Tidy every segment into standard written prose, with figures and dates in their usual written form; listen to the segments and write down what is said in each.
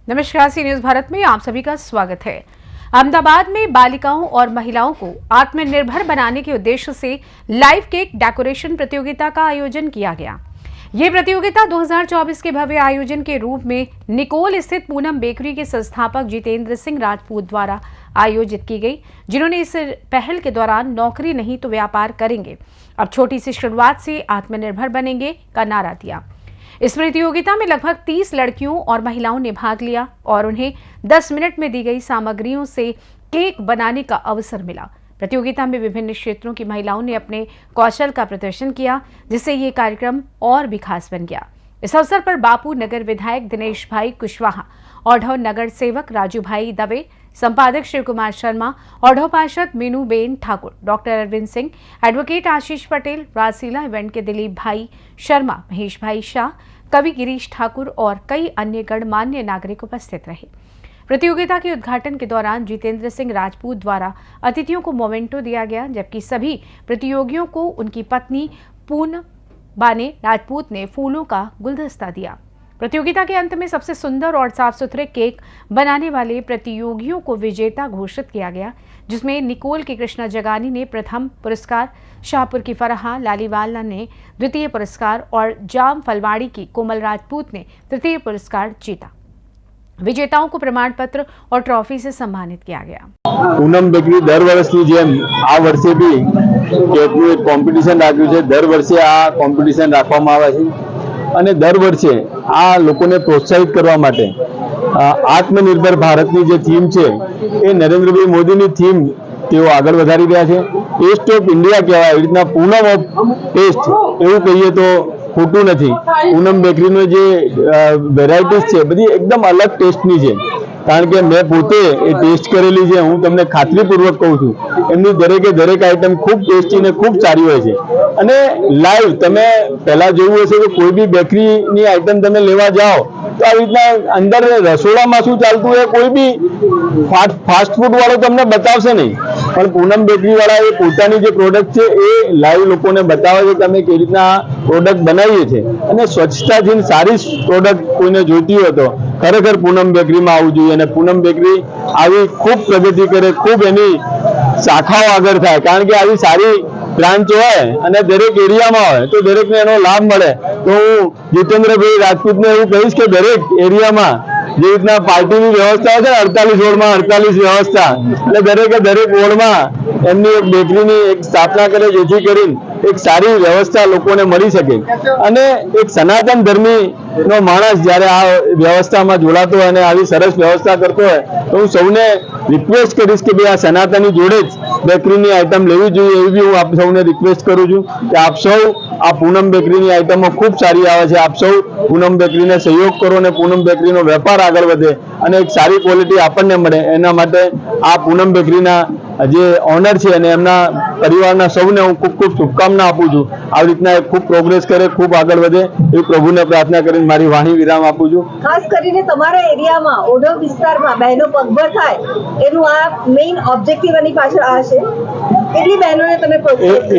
नमस्कार, सी न्यूज भारत में आप सभी का स्वागत है। अहमदाबाद में बालिकाओं और महिलाओं को आत्मनिर्भर बनाने के उद्देश्य से लाइव केक डेकोरेशन प्रतियोगिता का आयोजन किया गया। ये प्रतियोगिता 2024 के भव्य आयोजन के रूप में निकोल स्थित पूनम बेकरी के संस्थापक जितेंद्र सिंह राजपूत द्वारा आयोजित की गई, जिन्होंने इस पहल के दौरान नौकरी नहीं तो व्यापार करेंगे, अब छोटी सी शुरुआत से आत्मनिर्भर बनेंगे का नारा दिया। इस प्रतियोगिता में लगभग 30 लड़कियों और महिलाओं ने भाग लिया और उन्हें 10 मिनट में दी गई सामग्रियों से केक बनाने का अवसर मिला। प्रतियोगिता में विभिन्न क्षेत्रों की महिलाओं ने अपने कौशल का प्रदर्शन किया, जिससे ये कार्यक्रम और भी खास बन गया। इस अवसर पर बापू नगर विधायक दिनेश भाई कुशवाहा, औढव नगर सेवक राजू भाई दवे, संपादक शिव कुमार शर्मा, औढव पार्षद Meenu ben Thakur, doctor Arvind Singh, advocate Ashish Patel, Rajshila event के दिलीप भाई शर्मा, महेश भाई शाह, कवि गिरीश ठाकुर और कई अन्य गणमान्य नागरिक उपस्थित रहे। प्रतियोगिता के उद्घाटन के दौरान जितेंद्र सिंह राजपूत द्वारा अतिथियों को मोमेंटो दिया गया, जबकि सभी प्रतियोगियों को उनकी पत्नी पूनम बाने राजपूत ने फूलों का गुलदस्ता दिया। प्रतियोगिता के अंत में सबसे सुंदर और साफ सुथरे केक बनाने वाले प्रतियोगियों को विजेता घोषित किया गया, जिसमें निकोल की कृष्णा जगानी ने प्रथम पुरस्कार, शाहपुर की फरहा लालीवाला ने द्वितीय पुरस्कार और जाम फलवाड़ी की कोमल राजपूत ने तृतीय पुरस्कार जीता। विजेताओं को प्रमाण पत्र और ट्रॉफी से सम्मानित किया गया। पूनम बेकरी दर वर्षની જેમ આ વર્ષે બી કેકનું એક કોમ્પિટિશન રાખ્યું છે। દર વર્ષે આ કોમ્પિટિશન રાખવામાં આવે છે અને દર વર્ષે આ લોકોને પ્રોત્સાહિત કરવા માટે આત્મનિર્ભર ભારતની જે થીમ છે એ નરેન્દ્રભાઈ મોદીની થીમ તેઓ આગળ વધારી રહ્યા છે। ટેસ્ટ ઓફ ઇન્ડિયા કહેવાય, એવી રીતના પૂનમ ઓફ ટેસ્ટ એવું કહીએ તો ખોટું નથી। પૂનમ બેકરીનો જે વેરાયટીઝ છે બધી એકદમ અલગ ટેસ્ટની છે, કારણ કે મેં પોતે એ ટેસ્ટ કરેલી છે। હું તમને ખાતરીપૂર્વક કહું છું, એમની દરેક આઈટમ ખૂબ ટેસ્ટી અને ખૂબ સારી હોય છે। અને લાઈવ તમે પહેલા જોયું હશે કે કોઈ બી બેકરીની આઈટમ તમે લેવા જાઓ તો આવી રીતના અંદર રસોડામાં શું ચાલતું હોય કોઈ બી ફાસ્ટ ફૂડ વાળો તમને બતાવશે નહીં, પણ પૂનમ બેકરી વાળા એ પોતાની જે પ્રોડક્ટ છે એ લાઈવ લોકોને બતાવે છે કે અમે કેવી રીતના પ્રોડક્ટ બનાવીએ છીએ। અને સ્વચ્છતાથી સારી પ્રોડક્ટ કોઈને જોઈતી હોય તો ખરેખર પૂનમ બેકરીમાં આવવું જોઈએ। અને પૂનમ બેકરી આવી ખૂબ પ્રગતિ કરે, ખૂબ એની શાખાઓ આગળ થાય, કારણ કે આવી સારી બ્રાન્ચ હોય અને દરેક એરિયામાં હોય તો દરેકને એનો લાભ મળે। તો હું જીતેન્દ્રભાઈ રાજપૂતને એવું કહીશ કે દરેક એરિયામાં જે રીતના પાર્ટીની વ્યવસ્થા છે 48 વોર્ડમાં 48 વ્યવસ્થા, એટલે દરેક વોર્ડમાં એમની એક બેકરીની એક સ્થાપના કરે, જેથી કરીને એક સારી વ્યવસ્થા લોકોને મળી શકે। અને એક સનાતન ધર્મીનો માણસ જ્યારે આ વ્યવસ્થામાં જોડાતો હોય અને આવી સરસ વ્યવસ્થા કરતો હોય તો હું સૌને રિક્વેસ્ટ કરીશ કે ભાઈ આ સનાતનની જોડે જ બેકરીની આઈટમ લેવી જોઈએ, એવી બી હું આપ સૌને રિક્વેસ્ટ કરું છું કે આપ સૌ આ પૂનમ બેકરીની આઈટમો ખૂબ સારી આવે છે। આપ સૌ પૂનમ બેકરીને સહયોગ કરો અને પૂનમ બેકરીનો વેપાર આગળ વધે અને એક સારી ક્વોલિટી આપણને મળે, એના માટે આ પૂનમ બેકરીના જે ઓનર છે અને એમના પરિવારના સૌને હું ખૂબ શુભકામના આપું છું। આવી રીતના ખૂબ પ્રોગ્રેસ કરે, ખૂબ આગળ વધે એવી પ્રભુને પ્રાર્થના કરીને મારી વાણી વિરામ આપું છું। ખાસ કરીને તમારા એરિયામાં ઓઢવ વિસ્તારમાં બહેનો પગભર થાય એનું આ મેઇન ઓબ્જેક્ટિવ એની પાછળ આ છે। કેટલી બહેનોને તમે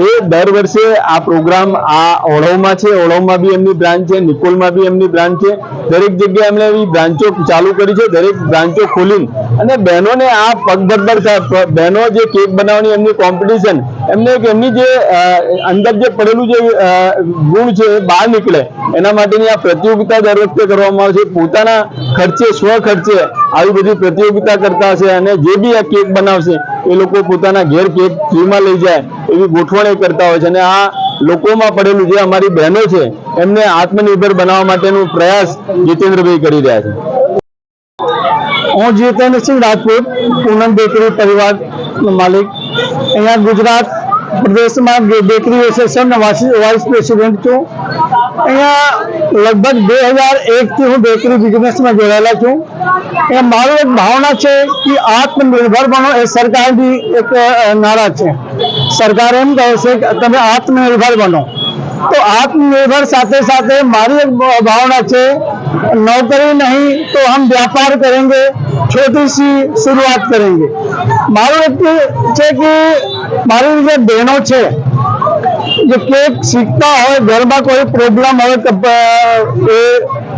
એ દર વર્ષે આ પ્રોગ્રામ આ ઓઢવમાં છે, ઓઢવમાં બી એમની બ્રાન્ચ છે, નિકોલમાં બી એમની બ્રાન્ચ છે, દરેક જગ્યાએ એમણે એવી બ્રાન્ચો ચાલુ કરી છે। દરેક બ્રાન્ચો ખોલીને અને બહેનોને આ પગભર થાય, બહેનો જે કેક બનાવવાની એમની કોમ્પિટિશન, એમને એમની જે અંદર જે પડેલું જે ગુણ છે એ બહાર નીકળે એના માટેની આ પ્રતિયોગિતા દર વખતે કરવામાં આવે છે। પોતાના ખર્ચે સ્વ ખર્ચે આવી બધી પ્રતિયોગિતા કરતા હશે અને જે બી આ કેક બનાવશે એ લોકો પોતાના ઘેર કેક ફ્રીમાં લઈ જાય એવી ગોઠવણી કરતા હોય છે। અને આ લોકોમાં પડેલું જે અમારી બહેનો છે એમને આત્મનિર્ભર બનાવવા માટેનો પ્રયાસ જીતેન્દ્રભાઈ કરી રહ્યા છે। હું જીતેન્દ્ર સિંહ રાજપૂત, પૂનમ બેકરી પરિવારનો માલિક, અહીંયા ગુજરાત પ્રદેશમાં બેકરી એસોસિએશનનો વાઇસ પ્રેસિડેન્ટ છું। અહીંયા લગભગ 2001થી હું બેકરી બિઝનેસમાં જોડાયેલા છું। એ મારું એક ભાવના છે કે આત્મનિર્ભર બનો, એ સરકારની એક નારા છે। સરકાર એમ કહે છે કે તમે આત્મનિર્ભર બનો, તો આત્મનિર્ભર સાથે સાથે મારી એક भावना है नौकरी नहीं तो हम व्यापार करेंगे, छोटी सी शुरुआत करेंगे। मारू एक है कि मारी जो बहनों है जो केक सीखता हो, घर में कोई प्रॉब्लम हो,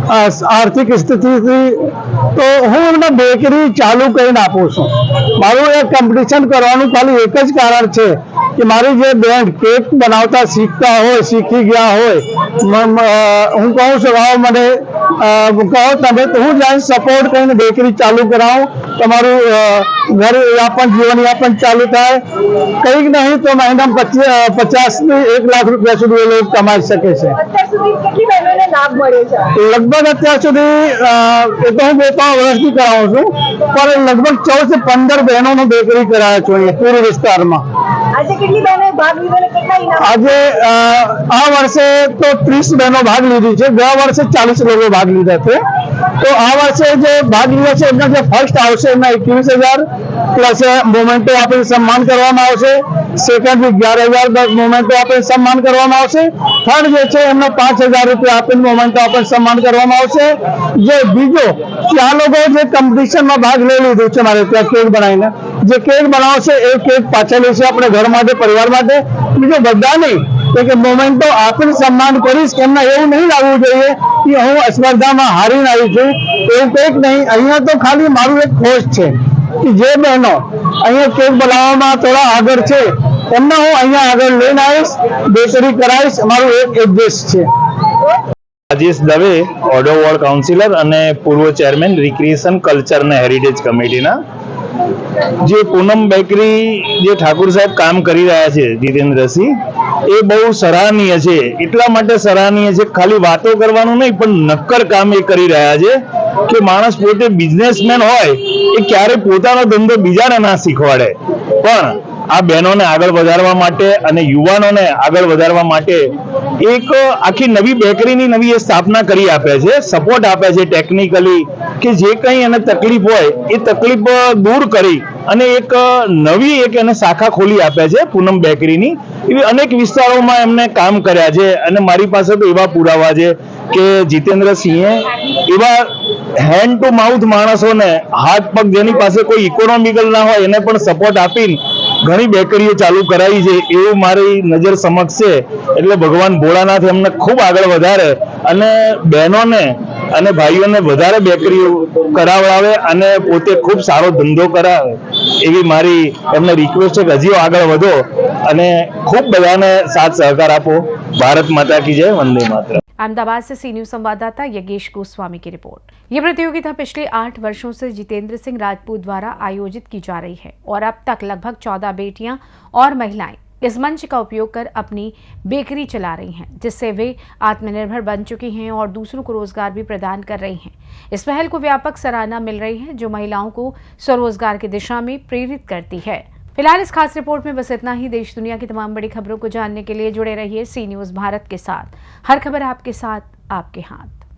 आर्थिक स्थिति તો હું એમને બેકરી ચાલુ કરીને આપું છું. મારું એ કોમ્પિટિશન કરવાનું ખાલી એક જ કારણ છે કે મારી જે બેન કેક બનાવતા શીખી ગયા હોય, હું કહું છું મને કહો તમે, તો હું જઈને સપોર્ટ કરીને બેકરી ચાલુ કરાવું, તમારું ઘર યાપન જીવન યાપન ચાલુ થાય. કંઈક નહીં તો મહિનામાં 50 થી 1 લાખ રૂપિયા સુધી એ લોકો કમાઈ શકે છે. અત્યાર સુધી કેટલી બહેનોને લાભ મળ્યો છે? લગભગ અત્યાર સુધી એ તો હું 2-3 વર્ષથી કરાવું છું, પણ લગભગ 14 થી 15 બહેનોનો બેકરી કરાવ્યો છું અહીંયા પૂર્વ વિસ્તારમાં. આજે કેટલી બહેનોએ ભાગ લીધો અને કેટલા ઇનામ? આજે આ વર્ષે તો 30 બહેનો ભાગ લીધી છે. ગયા વર્ષે 40 લોકો ભાગ લીધા છે. તો આ વર્ષે જે ભાગ લીધા છે એમના જે ફર્સ્ટ આવશે એમના 21,000 પ્લસ મોમેન્ટો આપીને સન્માન કરવામાં આવશે. સેકન્ડ 11,000 મોમેન્ટો આપીને સન્માન કરવામાં આવશે. થર્ડ જે છે એમને 5,000 રૂપિયા આપીને મોમેન્ટો આપીને સન્માન કરવામાં આવશે. જે બીજો કે આ લોકો જે કોમ્પિટિશનમાં ભાગ લઈ લીધું છે મારે ત્યાં કેક બનાવીને, જે કેક બનાવશે એ કેક પાછળ લેશે આપણે ઘર માટે, પરિવાર માટે. બીજું બધા નહીં કે મોમેન્ટો આપીને સન્માન કરીશ. એમને એવું નહીં લાગવું જોઈએ કે હું સ્પર્ધામાં હારીને આવી છું, એવું કંઈક નહીં. અહીંયા તો ખાલી મારું એક ખોશ છે કે જે બહેનો અહીંયા કેક બનાવવામાં થોડા આગળ છે એમને હું અહીંયા આગળ લઈને આવીશ, બેકરી કરાવીશ. મારું એક ઉદ્દેશ છે. રાજેશ દવે, ઓડો વોર્ડ કાઉન્સિલર અને પૂર્વ ચેરમેન રિક્રિએશન કલ્ચર અને હેરિટેજ કમિટીના. જે પૂનમ બેકરી જે ઠાકુર સાહેબ કામ કરી રહ્યા છે જીતેન્દ્રસિંહ, એ બહુ સરાહનીય છે. એટલા માટે સરાહનીય છે ખાલી વાતો કરવાનું નહીં, પણ નક્કર કામ એ કરી રહ્યા છે કે માણસ પોતે બિઝનેસમેન હોય એ ક્યારે પોતાનો ધંધો બીજાને ના શીખવાડે, પણ આ બહેનોને આગળ વધારવા માટે અને યુવાનોને આગળ વધારવા માટે એક આખી નવી બેકરીની નવી એ સ્થાપના કરી આપે છે, સપોર્ટ આપે છે ટેકનિકલી, કે જે કંઈ એને તકલીફ હોય એ તકલીફ દૂર કરી અને એક નવી એક એને શાખા ખોલી આપે છે પૂનમ બેકરીની. એવી અનેક વિસ્તારોમાં એમને કામ કર્યા છે અને મારી પાસે તો એવા પુરાવા છે કે જીતેન્દ્રસિંહે એવા હેન્ડ ટુ માઉથ માણસોને, હાથ પગ જેની પાસે કોઈ ઇકોનોમિકલ ના હોય એને પણ સપોર્ટ આપીને ઘણી બેકરીઓ ચાલુ કરાવી છે, એવું મારી નજર સમક્ષ છે. એટલે ભગવાન ભોળાનાથ એમને ખૂબ આગળ વધારે અને બહેનોને અને ભાઈઓને વધારે બેકરીઓ કરાવડાવે અને પોતે ખૂબ સારો ધંધો કરાવે એવી મારી એમને રિક્વેસ્ટ છે કે હજી આગળ વધો અને खूब बधाने साथ सहकार आपो। भारत माता की जय, वंदे मातरम। अहमदाबाद से सी न्यूज संवाददाता यज्ञेश गोस्वामी की रिपोर्ट। ये प्रतियोगिता पिछले 8 वर्षों से जितेंद्र सिंह राजपूत द्वारा आयोजित की जा रही है और अब तक लगभग 14 बेटियां और महिलाएं इस मंच का उपयोग कर अपनी बेकरी चला रही हैं, जिससे वे आत्मनिर्भर बन चुकी हैं और दूसरों को रोजगार भी प्रदान कर रही हैं। इस पहल को व्यापक सराहना मिल रही है, जो महिलाओं को स्वरोजगार की दिशा में प्रेरित करती है। फिलहाल इस खास रिपोर्ट में बस इतना ही। देश दुनिया की तमाम बड़ी खबरों को जानने के लिए जुड़े रहिए सी न्यूज भारत के साथ। हर खबर आपके साथ, आपके हाथ।